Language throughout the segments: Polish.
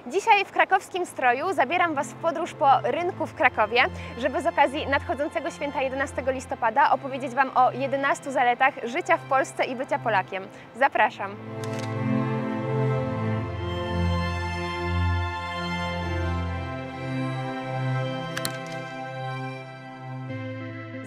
Dzisiaj w krakowskim stroju zabieram Was w podróż po rynku w Krakowie, żeby z okazji nadchodzącego święta 11 listopada opowiedzieć Wam o 11 zaletach życia w Polsce i bycia Polakiem. Zapraszam!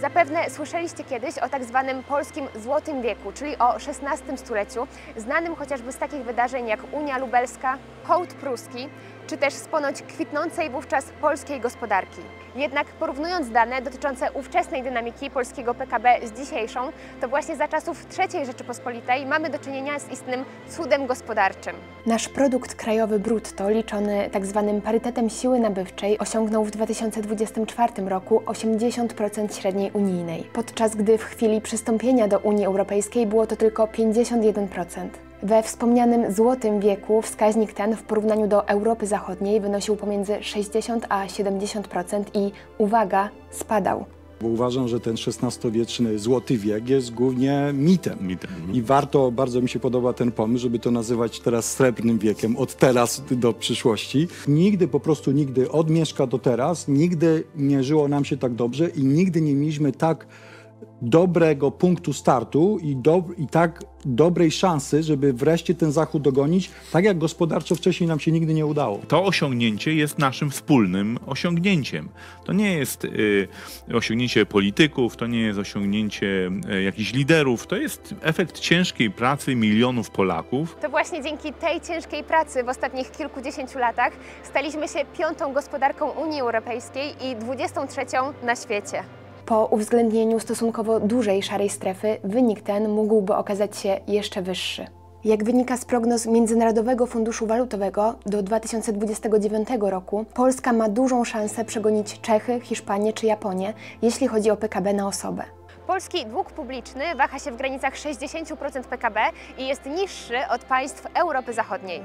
Zapewne słyszeliście kiedyś o tak zwanym polskim Złotym Wieku, czyli o XVI stuleciu, znanym chociażby z takich wydarzeń jak Unia Lubelska, Hołd Pruski, czy też z ponoć kwitnącej wówczas polskiej gospodarki. Jednak porównując dane dotyczące ówczesnej dynamiki polskiego PKB z dzisiejszą, to właśnie za czasów III Rzeczypospolitej mamy do czynienia z istnym cudem gospodarczym. Nasz produkt krajowy brutto, liczony tak zwanym parytetem siły nabywczej, osiągnął w 2024 roku 80% średniej unijnej, podczas gdy w chwili przystąpienia do Unii Europejskiej było to tylko 51%. We wspomnianym Złotym Wieku wskaźnik ten w porównaniu do Europy Zachodniej wynosił pomiędzy 60 a 70% i, uwaga, spadał. Bo uważam, że ten XVI-wieczny Złoty Wiek jest głównie mitem. I warto, bardzo mi się podoba ten pomysł, żeby to nazywać teraz Srebrnym Wiekiem, od teraz do przyszłości. Nigdy od Mieszka do teraz, nigdy nie żyło nam się tak dobrze i nigdy nie mieliśmy tak dobrego punktu startu i tak dobrej szansy, żeby wreszcie ten Zachód dogonić, tak jak gospodarczo wcześniej nam się nigdy nie udało. To osiągnięcie jest naszym wspólnym osiągnięciem. To nie jest osiągnięcie polityków, to nie jest osiągnięcie jakichś liderów, to jest efekt ciężkiej pracy milionów Polaków. To właśnie dzięki tej ciężkiej pracy w ostatnich kilkudziesięciu latach staliśmy się 5. gospodarką Unii Europejskiej i 23. na świecie. Po uwzględnieniu stosunkowo dużej szarej strefy, wynik ten mógłby okazać się jeszcze wyższy. Jak wynika z prognoz Międzynarodowego Funduszu Walutowego, do 2029 roku Polska ma dużą szansę przegonić Czechy, Hiszpanię czy Japonię, jeśli chodzi o PKB na osobę. Polski dług publiczny waha się w granicach 60% PKB i jest niższy od państw Europy Zachodniej.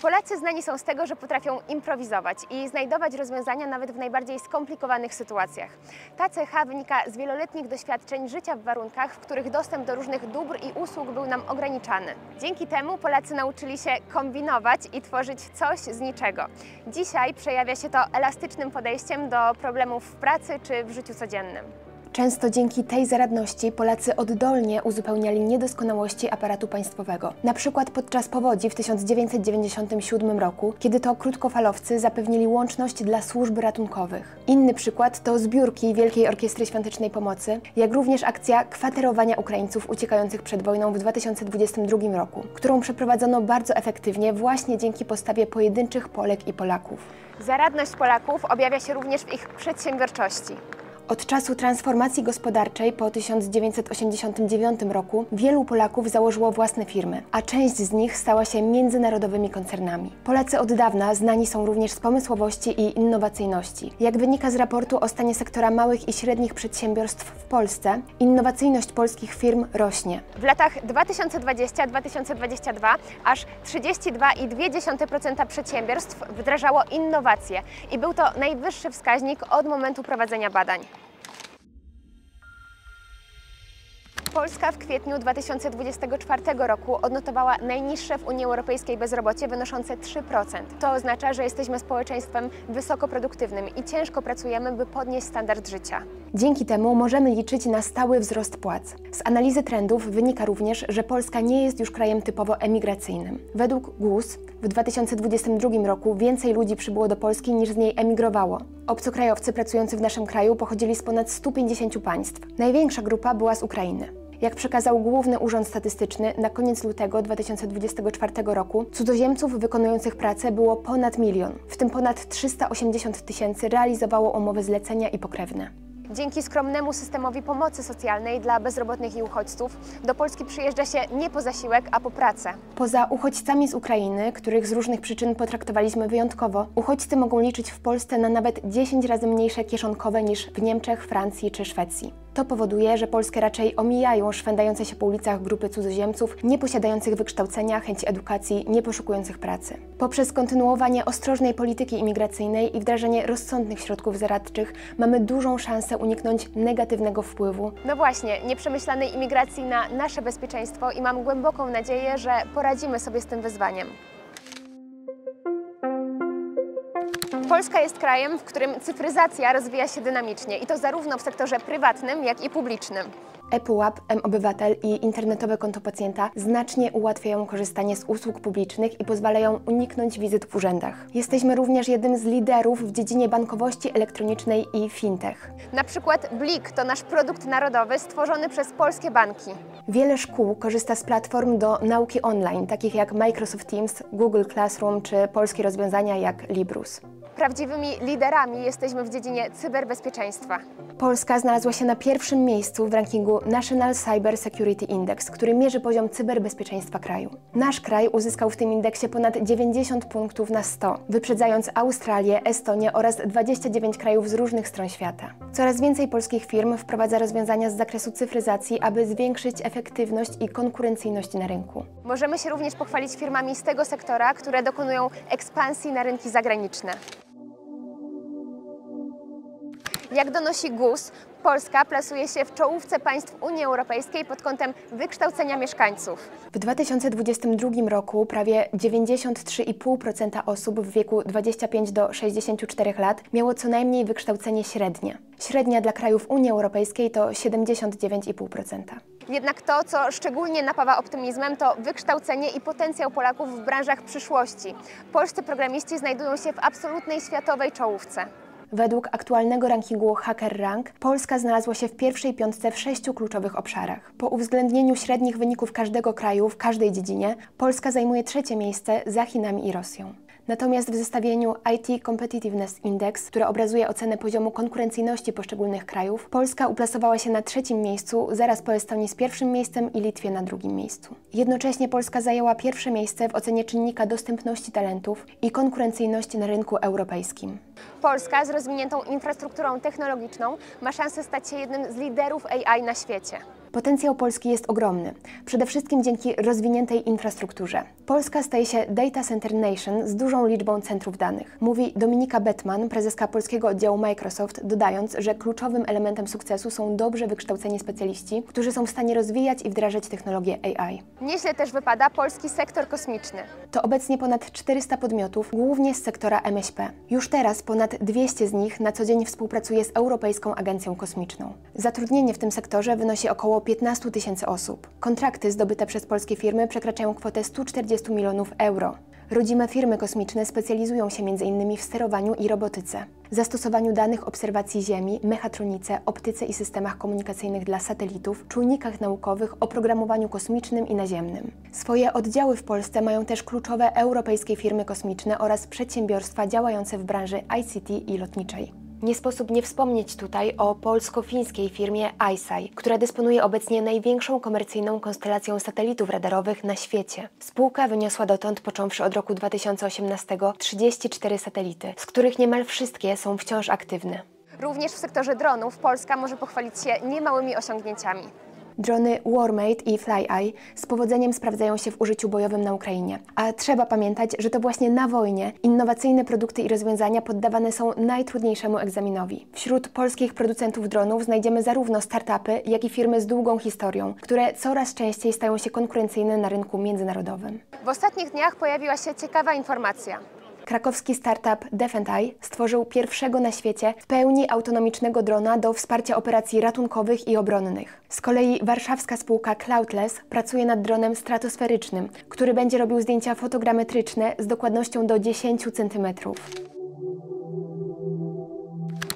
Polacy znani są z tego, że potrafią improwizować i znajdować rozwiązania nawet w najbardziej skomplikowanych sytuacjach. Ta cecha wynika z wieloletnich doświadczeń życia w warunkach, w których dostęp do różnych dóbr i usług był nam ograniczany. Dzięki temu Polacy nauczyli się kombinować i tworzyć coś z niczego. Dzisiaj przejawia się to elastycznym podejściem do problemów w pracy czy w życiu codziennym. Często dzięki tej zaradności Polacy oddolnie uzupełniali niedoskonałości aparatu państwowego. Na przykład podczas powodzi w 1997 roku, kiedy to krótkofalowcy zapewnili łączność dla służb ratunkowych. Inny przykład to zbiórki Wielkiej Orkiestry Świątecznej Pomocy, jak również akcja kwaterowania Ukraińców uciekających przed wojną w 2022 roku, którą przeprowadzono bardzo efektywnie właśnie dzięki postawie pojedynczych Polek i Polaków. Zaradność Polaków objawia się również w ich przedsiębiorczości. Od czasu transformacji gospodarczej po 1989 roku wielu Polaków założyło własne firmy, a część z nich stała się międzynarodowymi koncernami. Polacy od dawna znani są również z pomysłowości i innowacyjności. Jak wynika z raportu o stanie sektora małych i średnich przedsiębiorstw w Polsce, innowacyjność polskich firm rośnie. W latach 2020-2022 aż 32,2% przedsiębiorstw wdrażało innowacje i był to najwyższy wskaźnik od momentu prowadzenia badań. Polska w kwietniu 2024 roku odnotowała najniższe w Unii Europejskiej bezrobocie wynoszące 3%. To oznacza, że jesteśmy społeczeństwem wysoko produktywnym i ciężko pracujemy, by podnieść standard życia. Dzięki temu możemy liczyć na stały wzrost płac. Z analizy trendów wynika również, że Polska nie jest już krajem typowo emigracyjnym. Według GUS w 2022 roku więcej ludzi przybyło do Polski niż z niej emigrowało. Obcokrajowcy pracujący w naszym kraju pochodzili z ponad 150 państw. Największa grupa była z Ukrainy. Jak przekazał Główny Urząd Statystyczny, na koniec lutego 2024 roku cudzoziemców wykonujących pracę było ponad 1 000 000, w tym ponad 380 000 realizowało umowy zlecenia i pokrewne. Dzięki skromnemu systemowi pomocy socjalnej dla bezrobotnych i uchodźców do Polski przyjeżdża się nie po zasiłek, a po pracę. Poza uchodźcami z Ukrainy, których z różnych przyczyn potraktowaliśmy wyjątkowo, uchodźcy mogą liczyć w Polsce na nawet 10 razy mniejsze kieszonkowe niż w Niemczech, Francji czy Szwecji. To powoduje, że Polskę raczej omijają szwendające się po ulicach grupy cudzoziemców, nieposiadających wykształcenia, chęci edukacji, nie poszukujących pracy. Poprzez kontynuowanie ostrożnej polityki imigracyjnej i wdrażanie rozsądnych środków zaradczych mamy dużą szansę uniknąć negatywnego wpływu. No właśnie, nieprzemyślanej imigracji na nasze bezpieczeństwo i mam głęboką nadzieję, że poradzimy sobie z tym wyzwaniem. Polska jest krajem, w którym cyfryzacja rozwija się dynamicznie i to zarówno w sektorze prywatnym, jak i publicznym. ePUAP, mObywatel i internetowe konto pacjenta znacznie ułatwiają korzystanie z usług publicznych i pozwalają uniknąć wizyt w urzędach. Jesteśmy również jednym z liderów w dziedzinie bankowości elektronicznej i fintech. Na przykład Blik to nasz produkt narodowy stworzony przez polskie banki. Wiele szkół korzysta z platform do nauki online, takich jak Microsoft Teams, Google Classroom czy polskie rozwiązania jak Librus. Prawdziwymi liderami jesteśmy w dziedzinie cyberbezpieczeństwa. Polska znalazła się na pierwszym miejscu w rankingu National Cyber Security Index, który mierzy poziom cyberbezpieczeństwa kraju. Nasz kraj uzyskał w tym indeksie ponad 90 punktów na 100, wyprzedzając Australię, Estonię oraz 29 krajów z różnych stron świata. Coraz więcej polskich firm wprowadza rozwiązania z zakresu cyfryzacji, aby zwiększyć efektywność i konkurencyjność na rynku. Możemy się również pochwalić firmami z tego sektora, które dokonują ekspansji na rynki zagraniczne. Jak donosi GUS, Polska plasuje się w czołówce państw Unii Europejskiej pod kątem wykształcenia mieszkańców. W 2022 roku prawie 93,5% osób w wieku 25 do 64 lat miało co najmniej wykształcenie średnie. Średnia dla krajów Unii Europejskiej to 79,5%. Jednak to, co szczególnie napawa optymizmem, to wykształcenie i potencjał Polaków w branżach przyszłości. Polscy programiści znajdują się w absolutnej światowej czołówce. Według aktualnego rankingu HackerRank Polska znalazła się w pierwszej piątce w 6 kluczowych obszarach. Po uwzględnieniu średnich wyników każdego kraju w każdej dziedzinie, Polska zajmuje 3. miejsce za Chinami i Rosją. Natomiast w zestawieniu IT Competitiveness Index, które obrazuje ocenę poziomu konkurencyjności poszczególnych krajów, Polska uplasowała się na 3. miejscu, zaraz po Estonii z 1. miejscem i Litwie na 2. miejscu. Jednocześnie Polska zajęła 1. miejsce w ocenie czynnika dostępności talentów i konkurencyjności na rynku europejskim. Polska z rozwiniętą infrastrukturą technologiczną ma szansę stać się jednym z liderów AI na świecie. Potencjał Polski jest ogromny, przede wszystkim dzięki rozwiniętej infrastrukturze. Polska staje się Data Center Nation z dużą liczbą centrów danych, mówi Dominika Bettman, prezeska polskiego oddziału Microsoft, dodając, że kluczowym elementem sukcesu są dobrze wykształceni specjaliści, którzy są w stanie rozwijać i wdrażać technologię AI. Nieźle też wypada polski sektor kosmiczny. To obecnie ponad 400 podmiotów, głównie z sektora MŚP. Już teraz ponad 200 z nich na co dzień współpracuje z Europejską Agencją Kosmiczną. Zatrudnienie w tym sektorze wynosi około 15 000 osób. Kontrakty zdobyte przez polskie firmy przekraczają kwotę 140 milionów euro. Rodzime firmy kosmiczne specjalizują się m.in. w sterowaniu i robotyce, zastosowaniu danych obserwacji Ziemi, mechatronice, optyce i systemach komunikacyjnych dla satelitów, czujnikach naukowych, oprogramowaniu kosmicznym i naziemnym. Swoje oddziały w Polsce mają też kluczowe europejskie firmy kosmiczne oraz przedsiębiorstwa działające w branży ICT i lotniczej. Nie sposób nie wspomnieć tutaj o polsko-fińskiej firmie ICEYE, która dysponuje obecnie największą komercyjną konstelacją satelitów radarowych na świecie. Spółka wyniosła dotąd, począwszy od roku 2018, 34 satelity, z których niemal wszystkie są wciąż aktywne. Również w sektorze dronów Polska może pochwalić się niemałymi osiągnięciami. Drony Warmate i FlyEye z powodzeniem sprawdzają się w użyciu bojowym na Ukrainie. A trzeba pamiętać, że to właśnie na wojnie innowacyjne produkty i rozwiązania poddawane są najtrudniejszemu egzaminowi. Wśród polskich producentów dronów znajdziemy zarówno startupy, jak i firmy z długą historią, które coraz częściej stają się konkurencyjne na rynku międzynarodowym. W ostatnich dniach pojawiła się ciekawa informacja. Krakowski startup Defendeye stworzył pierwszego na świecie w pełni autonomicznego drona do wsparcia operacji ratunkowych i obronnych. Z kolei warszawska spółka Cloudless pracuje nad dronem stratosferycznym, który będzie robił zdjęcia fotogrametryczne z dokładnością do 10 cm.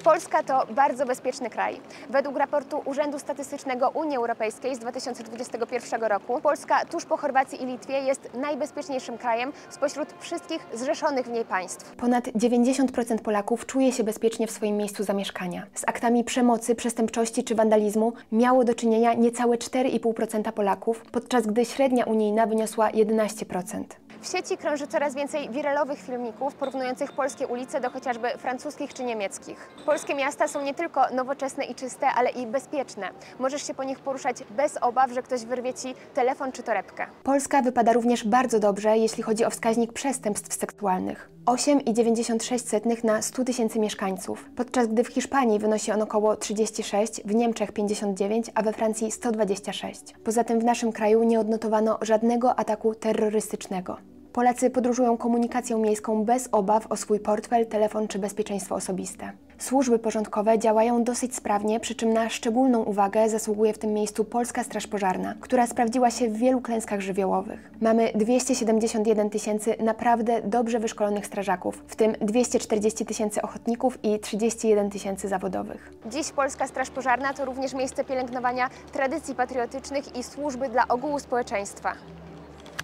Polska to bardzo bezpieczny kraj. Według raportu Urzędu Statystycznego Unii Europejskiej z 2021 roku Polska tuż po Chorwacji i Litwie jest najbezpieczniejszym krajem spośród wszystkich zrzeszonych w niej państw. Ponad 90% Polaków czuje się bezpiecznie w swoim miejscu zamieszkania. Z aktami przemocy, przestępczości czy wandalizmu miało do czynienia niecałe 4,5% Polaków, podczas gdy średnia unijna wyniosła 11%. W sieci krąży coraz więcej wiralowych filmików porównujących polskie ulice do chociażby francuskich czy niemieckich. Polskie miasta są nie tylko nowoczesne i czyste, ale i bezpieczne. Możesz się po nich poruszać bez obaw, że ktoś wyrwie Ci telefon czy torebkę. Polska wypada również bardzo dobrze, jeśli chodzi o wskaźnik przestępstw seksualnych. 8,96 na 100 tysięcy mieszkańców, podczas gdy w Hiszpanii wynosi on około 36, w Niemczech 59, a we Francji 126. Poza tym w naszym kraju nie odnotowano żadnego ataku terrorystycznego. Polacy podróżują komunikacją miejską bez obaw o swój portfel, telefon czy bezpieczeństwo osobiste. Służby porządkowe działają dosyć sprawnie, przy czym na szczególną uwagę zasługuje w tym miejscu Polska Straż Pożarna, która sprawdziła się w wielu klęskach żywiołowych. Mamy 271 tysięcy naprawdę dobrze wyszkolonych strażaków, w tym 240 tysięcy ochotników i 31 tysięcy zawodowych. Dziś Polska Straż Pożarna to również miejsce pielęgnowania tradycji patriotycznych i służby dla ogółu społeczeństwa.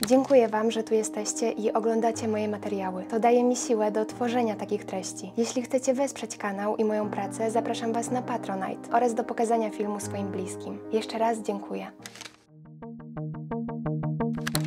Dziękuję Wam, że tu jesteście i oglądacie moje materiały. To daje mi siłę do tworzenia takich treści. Jeśli chcecie wesprzeć kanał i moją pracę, zapraszam Was na Patronite oraz do pokazania filmu swoim bliskim. Jeszcze raz dziękuję.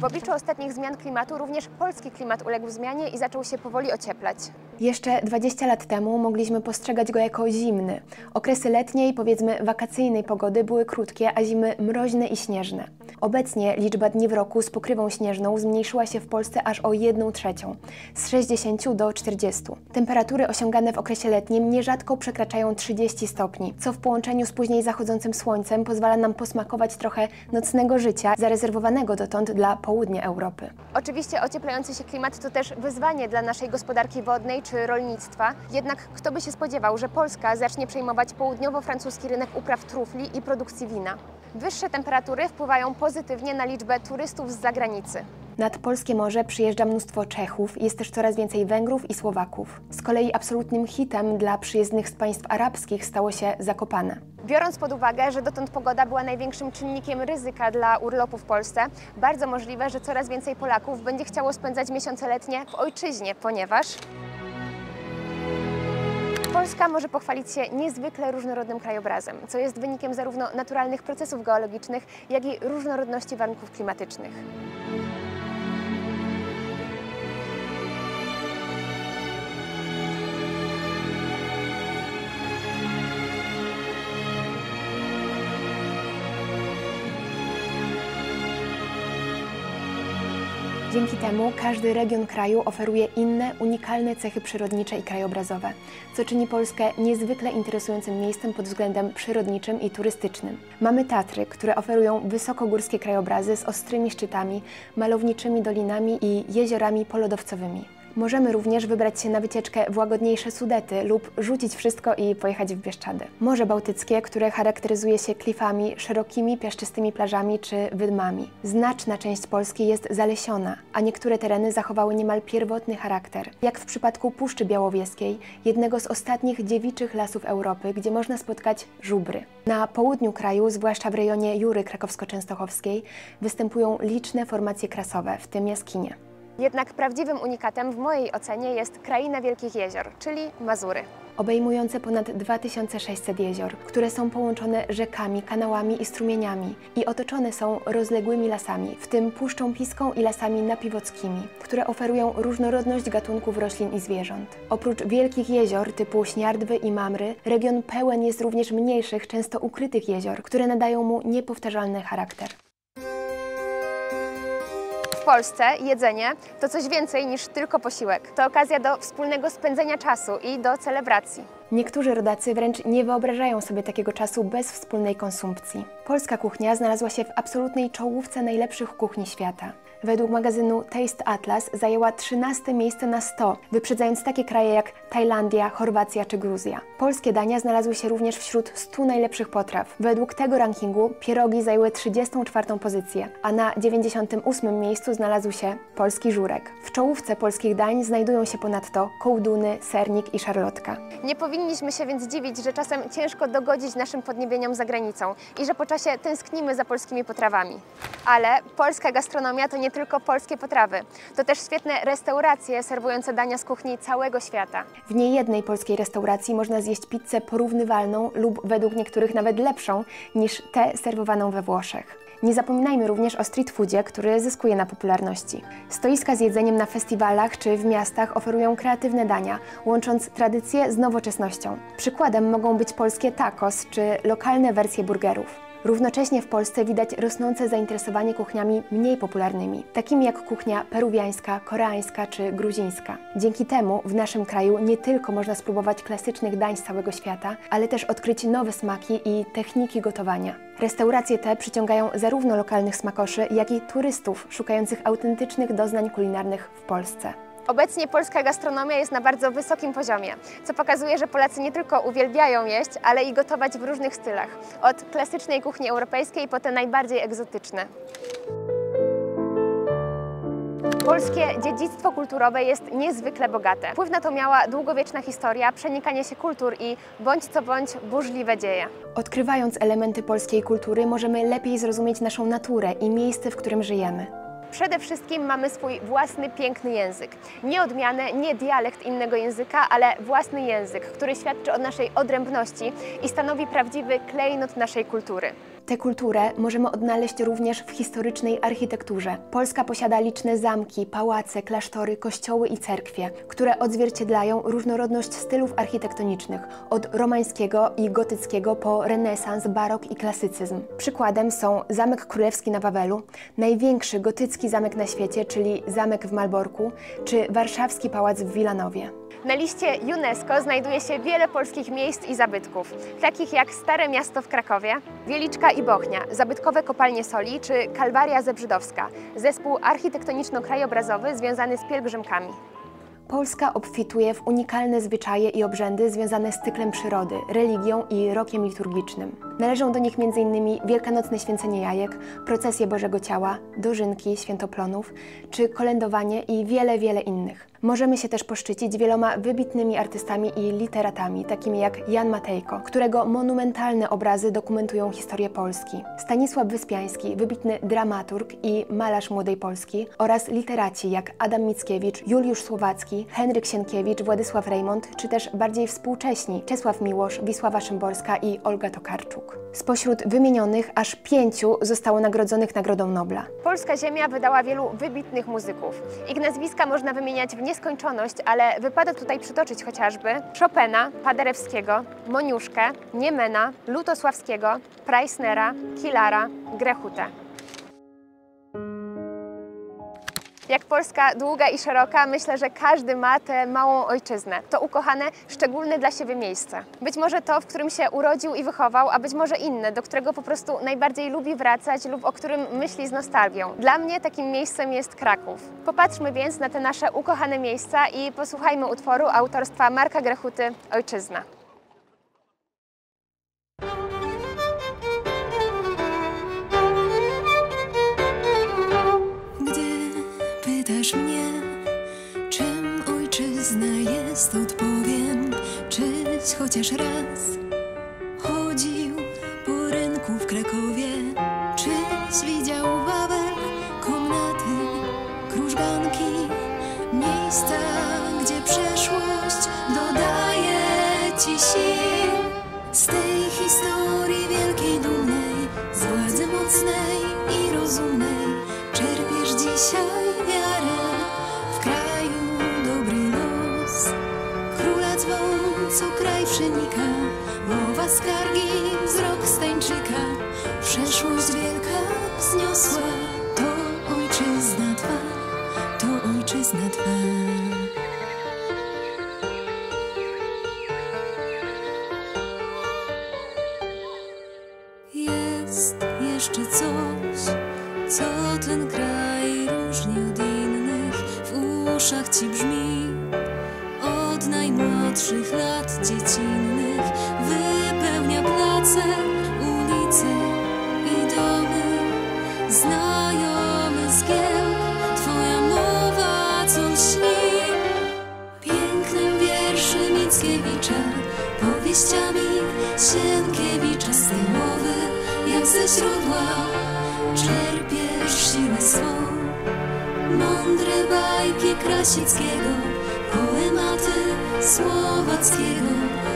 W obliczu ostatnich zmian klimatu również polski klimat uległ zmianie i zaczął się powoli ocieplać. Jeszcze 20 lat temu mogliśmy postrzegać go jako zimny. Okresy letniej, powiedzmy wakacyjnej pogody były krótkie, a zimy mroźne i śnieżne. Obecnie liczba dni w roku z pokrywą śnieżną zmniejszyła się w Polsce aż o 1/3, z 60 do 40. Temperatury osiągane w okresie letnim nierzadko przekraczają 30 stopni, co w połączeniu z później zachodzącym słońcem pozwala nam posmakować trochę nocnego życia, zarezerwowanego dotąd dla południa Europy. Oczywiście ocieplający się klimat to też wyzwanie dla naszej gospodarki wodnej czy rolnictwa, jednak kto by się spodziewał, że Polska zacznie przejmować południowo-francuski rynek upraw trufli i produkcji wina. Wyższe temperatury wpływają pozytywnie na liczbę turystów z zagranicy. Nad polskie morze przyjeżdża mnóstwo Czechów, jest też coraz więcej Węgrów i Słowaków. Z kolei absolutnym hitem dla przyjezdnych z państw arabskich stało się Zakopane. Biorąc pod uwagę, że dotąd pogoda była największym czynnikiem ryzyka dla urlopu w Polsce, bardzo możliwe, że coraz więcej Polaków będzie chciało spędzać miesiące letnie w ojczyźnie, ponieważ Polska może pochwalić się niezwykle różnorodnym krajobrazem, co jest wynikiem zarówno naturalnych procesów geologicznych, jak i różnorodności warunków klimatycznych. Dzięki temu każdy region kraju oferuje inne, unikalne cechy przyrodnicze i krajobrazowe, co czyni Polskę niezwykle interesującym miejscem pod względem przyrodniczym i turystycznym. Mamy Tatry, które oferują wysokogórskie krajobrazy z ostrymi szczytami, malowniczymi dolinami i jeziorami polodowcowymi. Możemy również wybrać się na wycieczkę w łagodniejsze Sudety lub rzucić wszystko i pojechać w Bieszczady. Morze Bałtyckie, które charakteryzuje się klifami, szerokimi, piaszczystymi plażami czy wydmami. Znaczna część Polski jest zalesiona, a niektóre tereny zachowały niemal pierwotny charakter. Jak w przypadku Puszczy Białowieskiej, jednego z ostatnich dziewiczych lasów Europy, gdzie można spotkać żubry. Na południu kraju, zwłaszcza w rejonie Jury Krakowsko-Częstochowskiej, występują liczne formacje krasowe, w tym jaskinie. Jednak prawdziwym unikatem w mojej ocenie jest Kraina Wielkich Jezior, czyli Mazury. Obejmujące ponad 2600 jezior, które są połączone rzekami, kanałami i strumieniami i otoczone są rozległymi lasami, w tym Puszczą Piską i lasami napiwockimi, które oferują różnorodność gatunków roślin i zwierząt. Oprócz wielkich jezior typu Śniardwy i Mamry, region pełen jest również mniejszych, często ukrytych jezior, które nadają mu niepowtarzalny charakter. W Polsce jedzenie to coś więcej niż tylko posiłek. To okazja do wspólnego spędzenia czasu i do celebracji. Niektórzy rodacy wręcz nie wyobrażają sobie takiego czasu bez wspólnej konsumpcji. Polska kuchnia znalazła się w absolutnej czołówce najlepszych kuchni świata. Według magazynu Taste Atlas zajęła 13. miejsce na 100, wyprzedzając takie kraje jak Tajlandia, Chorwacja czy Gruzja. Polskie dania znalazły się również wśród 100 najlepszych potraw. Według tego rankingu pierogi zajęły 34. pozycję, a na 98. miejscu znalazł się polski żurek. W czołówce polskich dań znajdują się ponadto kołduny, sernik i szarlotka. Nie powinniśmy się więc dziwić, że czasem ciężko dogodzić naszym podniebieniom za granicą i że po czasie tęsknimy za polskimi potrawami. Ale polska gastronomia to nie tylko polskie potrawy. To też świetne restauracje serwujące dania z kuchni całego świata. W niejednej polskiej restauracji można zjeść pizzę porównywalną lub według niektórych nawet lepszą niż tę serwowaną we Włoszech. Nie zapominajmy również o street foodzie, który zyskuje na popularności. Stoiska z jedzeniem na festiwalach czy w miastach oferują kreatywne dania, łącząc tradycję z nowoczesnością. Przykładem mogą być polskie tacos czy lokalne wersje burgerów. Równocześnie w Polsce widać rosnące zainteresowanie kuchniami mniej popularnymi, takimi jak kuchnia peruwiańska, koreańska czy gruzińska. Dzięki temu w naszym kraju nie tylko można spróbować klasycznych dań z całego świata, ale też odkryć nowe smaki i techniki gotowania. Restauracje te przyciągają zarówno lokalnych smakoszy, jak i turystów szukających autentycznych doznań kulinarnych w Polsce. Obecnie polska gastronomia jest na bardzo wysokim poziomie, co pokazuje, że Polacy nie tylko uwielbiają jeść, ale i gotować w różnych stylach, od klasycznej kuchni europejskiej po te najbardziej egzotyczne. Polskie dziedzictwo kulturowe jest niezwykle bogate. Wpływ na to miała długowieczna historia, przenikanie się kultur i bądź co bądź burzliwe dzieje. Odkrywając elementy polskiej kultury, możemy lepiej zrozumieć naszą naturę i miejsce, w którym żyjemy. Przede wszystkim mamy swój własny, piękny język. Nie odmianę, nie dialekt innego języka, ale własny język, który świadczy o naszej odrębności i stanowi prawdziwy klejnot naszej kultury. Tę kulturę możemy odnaleźć również w historycznej architekturze. Polska posiada liczne zamki, pałace, klasztory, kościoły i cerkwie, które odzwierciedlają różnorodność stylów architektonicznych, od romańskiego i gotyckiego po renesans, barok i klasycyzm. Przykładem są Zamek Królewski na Wawelu, największy gotycki zamek na świecie, czyli zamek w Malborku, czy warszawski pałac w Wilanowie. Na liście UNESCO znajduje się wiele polskich miejsc i zabytków, takich jak Stare Miasto w Krakowie, Wieliczka i Bochnia, zabytkowe kopalnie soli czy Kalwaria Zebrzydowska, zespół architektoniczno-krajobrazowy związany z pielgrzymkami. Polska obfituje w unikalne zwyczaje i obrzędy związane z cyklem przyrody, religią i rokiem liturgicznym. Należą do nich m.in. wielkanocne święcenie jajek, procesje Bożego Ciała, dożynki, świętoplonów czy kolędowanie i wiele innych. Możemy się też poszczycić wieloma wybitnymi artystami i literatami, takimi jak Jan Matejko, którego monumentalne obrazy dokumentują historię Polski, Stanisław Wyspiański, wybitny dramaturg i malarz młodej Polski, oraz literaci jak Adam Mickiewicz, Juliusz Słowacki, Henryk Sienkiewicz, Władysław Rejmont, czy też bardziej współcześni Czesław Miłosz, Wisława Szymborska i Olga Tokarczuk. Spośród wymienionych aż 5 zostało nagrodzonych Nagrodą Nobla. Polska ziemia wydała wielu wybitnych muzyków. Ich nazwiska można wymieniać w nieskończoność, ale wypada tutaj przytoczyć chociażby Chopina, Paderewskiego, Moniuszkę, Niemena, Lutosławskiego, Preissnera, Kilara, Grechutę. Jak Polska długa i szeroka, myślę, że każdy ma tę małą ojczyznę. To ukochane, szczególne dla siebie miejsce. Być może to, w którym się urodził i wychował, a być może inne, do którego po prostu najbardziej lubi wracać lub o którym myśli z nostalgią. Dla mnie takim miejscem jest Kraków. Popatrzmy więc na te nasze ukochane miejsca i posłuchajmy utworu autorstwa Marka Grechuty „Ojczyzna”. Pytasz mnie, czym ojczyzna jest, odpowiem, czyś chociaż raz chodził po rynku w Krakowie, czyś widział Wawel, komnaty, krużganki, miejsca, gdzie przeszłość dodaje ci sił. Z tej historii wielkiej, dumnej, z władzy mocnej i rozumnej czerpiesz dzisiaj wiarę w kraju dobry los. Króla dzwon, co kraj przenika, mowa skargi, wzrok Stańczyka. Przeszłość wielka wzniosła, to ojczyzna twa, to ojczyzna twa. Jest jeszcze coś, co ten kraj różni od innych, w uszach ci brzmi od najmłodszych lat dziecinnych. Wypełnia place, ulice i domy, znajomy zgiełk, twoja mowa, co lśni. Pięknym wierszy Mickiewicza, powieściami Sienkiewicza, z tej mowy jak ze źródła czerpiesz siłę swą. Mądre bajki Krasickiego, poematy Słowackiego,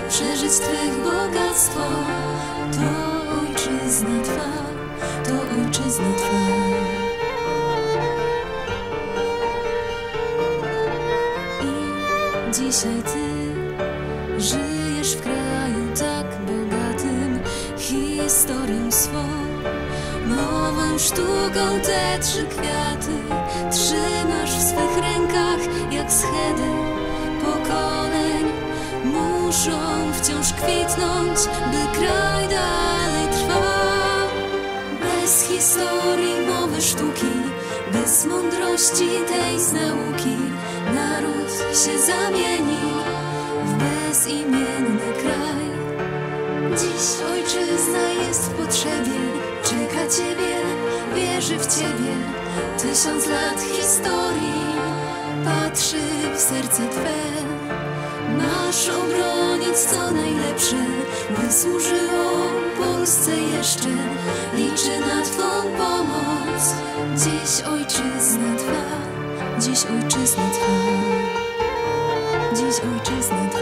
przeżyć twych bogactwo, to ojczyzna twa, to ojczyzna Twa. I dzisiaj Ty żyjesz w kraju tak bogatym historią swą, nową sztuką te 3 kwiaty trzymasz w swych rękach jak schedę pokoleń. Muszą wciąż kwitnąć, by kraj dalej trwał. Bez historii mowy sztuki, bez mądrości tej z nauki, naród się zamieni w bezimienny kraj. Dziś ojczyzna jest w potrzebie, czeka Ciebie, wierzy w Ciebie. 1000 lat historii patrzy w serce Twe. Masz obronić co najlepsze, by służyło Polsce jeszcze. Liczy na Twą pomoc, dziś ojczyzna Twa, dziś ojczyzna Twa, dziś ojczyzna Twa.